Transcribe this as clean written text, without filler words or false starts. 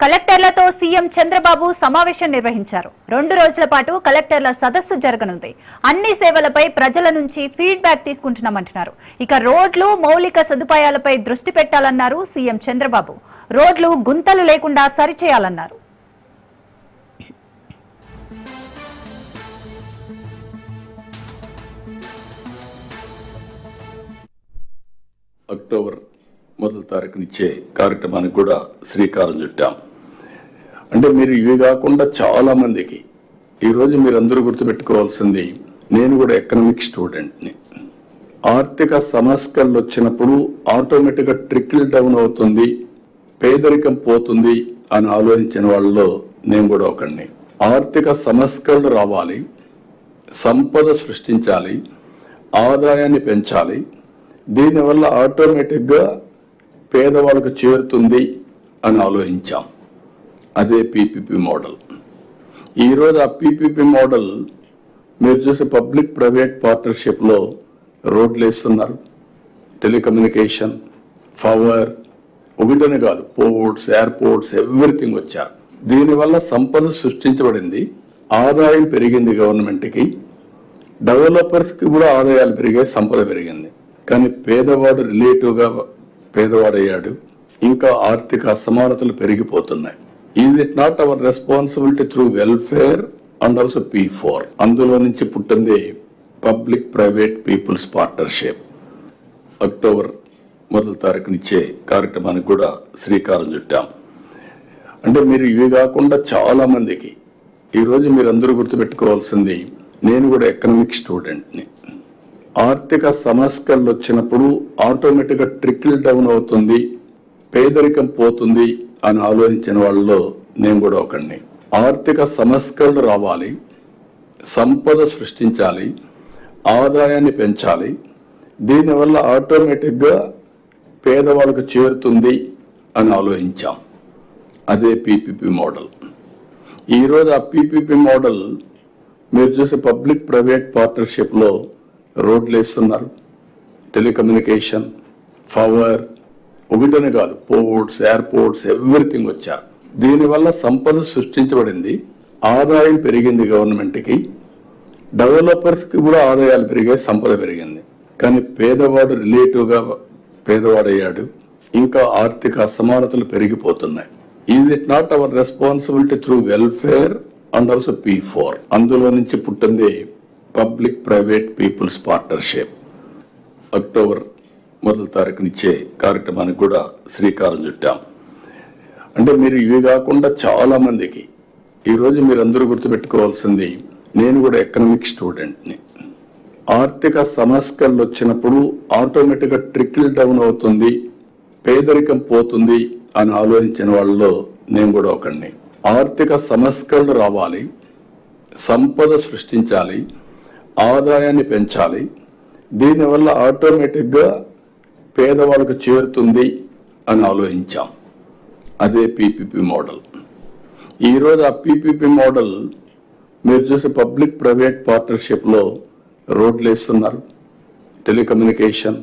కలెక్టర్లతో సీఎం చంద్రబాబు సమావేశం నిర్వహించారు. 2 రోజుల పాటు కలెక్టర్ల సదస్సు జరగనుంది. అన్ని సేవలపై ప్రజల నుంచి ఫీడ్బ్యాక్ తీసుకుంటున్నామంటున్నారు. ఇక రోడ్లు, మౌలిక సదుపాయాలపై దృష్టి పెట్టాలన్నారు సీఎం చంద్రబాబు. రోడ్లు గుంతలు లేకుండా సరిచేయాలన్నారు. అక్టోబర్ 1వ తారీఖునిచ్చే కార్యక్రమానికి కూడా శ్రీకారం చుట్టాం. అంటే మీరు ఇవి కాకుండా చాలా మందికి ఈరోజు మీరందరూ గుర్తుపెట్టుకోవాల్సింది, నేను కూడా ఎకనామిక్ స్టూడెంట్ని. ఆర్థిక సంస్కరణలు వచ్చినప్పుడు ఆటోమేటిక్గా ట్రికిల్ డౌన్ అవుతుంది, పేదరికం పోతుంది అని ఆలోచించిన వాళ్ళలో నేను కూడా ఒకడిని. ఆర్థిక సంస్కరణలు రావాలి, సంపద సృష్టించాలి, ఆదాయాన్ని పెంచాలి. దీనివల్ల ఆటోమేటిక్గా పేదవాళ్ళకు చేరుతుంది అని ఆలోచించాం. అదే పీపీపీ మోడల్. ఈరోజు ఆ పీపీపీ మోడల్ మీరు చూసి పబ్లిక్ ప్రైవేట్ పార్ట్నర్షిప్లో రోడ్లు వేస్తున్నారు, టెలికమ్యూనికేషన్, పవర్, ఒకటనే కాదు, పోర్ట్స్, ఎయిర్పోర్ట్స్, ఎవ్రీథింగ్ వచ్చారు. దీనివల్ల సంపద సృష్టించబడింది, ఆదాయం పెరిగింది గవర్నమెంట్కి, డెవలపర్స్కి కూడా ఆదాయాలు పెరిగాయి, సంపద పెరిగింది. కానీ పేదవాడు రిలేటివ్గా పేదవాడయ్యాడు, ఇంకా ఆర్థిక అసమానతలు పెరిగిపోతున్నాయి. Is it not our responsibility through welfare and also P4? అందులో నుంచి పుట్టింది public private people's partnership. October 1వ తారీఖునిచ్చే కార్యక్రమానికి కూడా శ్రీకారం చుట్టాం. అంటే మీరు ఇవి కాకుండా చాలా మందికి ఈరోజు మీరందరూ గుర్తుపెట్టుకోవాల్సింది, నేను కూడా ఎకనామిక్ స్టూడెంట్ని. ఆర్థిక సంస్కరణలు వచ్చినప్పుడు ఆటోమేటిక్గా ట్రికిల్ డౌన్ అవుతుంది, పేదరికం పోతుంది అని ఆలోచించిన వాళ్ళలో నేను కూడా ఒకడిని. ఆర్థిక సంస్కరణలు రావాలి, సంపద సృష్టించాలి, ఆదాయాన్ని పెంచాలి. దీనివల్ల ఆటోమేటిక్గా పేదవాళ్ళకు చేరుతుంది అని ఆలోచించాం. అదే పీపీపీ మోడల్. ఈరోజు ఆ పీపీపీ మోడల్ మీరు చూసి పబ్లిక్ ప్రైవేట్ పార్ట్నర్షిప్లో రోడ్లు వేస్తున్నారు, టెలికమ్యూనికేషన్, పవర్, ఒకటనే కాదు, పోర్ట్స్, ఎయిర్పోర్ట్స్, ఎవ్రీథింగ్ వచ్చారు. దీనివల్ల సంపద సృష్టించబడింది, ఆదాయం పెరిగింది, గవర్నమెంట్కి, డెవలపర్స్కి కూడా ఆదాయాలు పెరిగాయి, సంపద పెరిగింది. కానీ పేదవాడు రిలేటివ్గా పేదవాడయ్యాడు, ఇంకా ఆర్థిక అసమానతలు పెరిగిపోతున్నాయి. Is it not our responsibility through welfare and also P4? అందులో నుంచి పుట్టింది public private people's partnership. October 1వ తారీఖునిచ్చే కార్యక్రమానికి కూడా శ్రీకారం చుట్టాం. అంటే మీరు ఇవి కాకుండా చాలా మందికి ఈరోజు మీరందరూ గుర్తుపెట్టుకోవాల్సింది, నేను కూడా ఎకనామిక్ స్టూడెంట్ని. ఆర్థిక సంస్కరణలు వచ్చినప్పుడు ఆటోమేటిక్గా ట్రికిల్ డౌన్ అవుతుంది, పేదరికం పోతుంది అని ఆలోచించిన వాళ్ళలో నేను కూడా ఒకడిని. ఆర్థిక సంస్కరణలు రావాలి, సంపద సృష్టించాలి, ఆదాయాన్ని పెంచాలి. దీనివల్ల ఆటోమేటిక్గా పేదవాళ్ళకు చేరుతుంది అని ఆలోచించాం. అదే పీపీపీ మోడల్. ఈరోజు ఆ పీపీపీ మోడల్ మీరు చూసి పబ్లిక్ ప్రైవేట్ పార్ట్నర్షిప్లో రోడ్లు వేస్తున్నారు, టెలికమ్యూనికేషన్,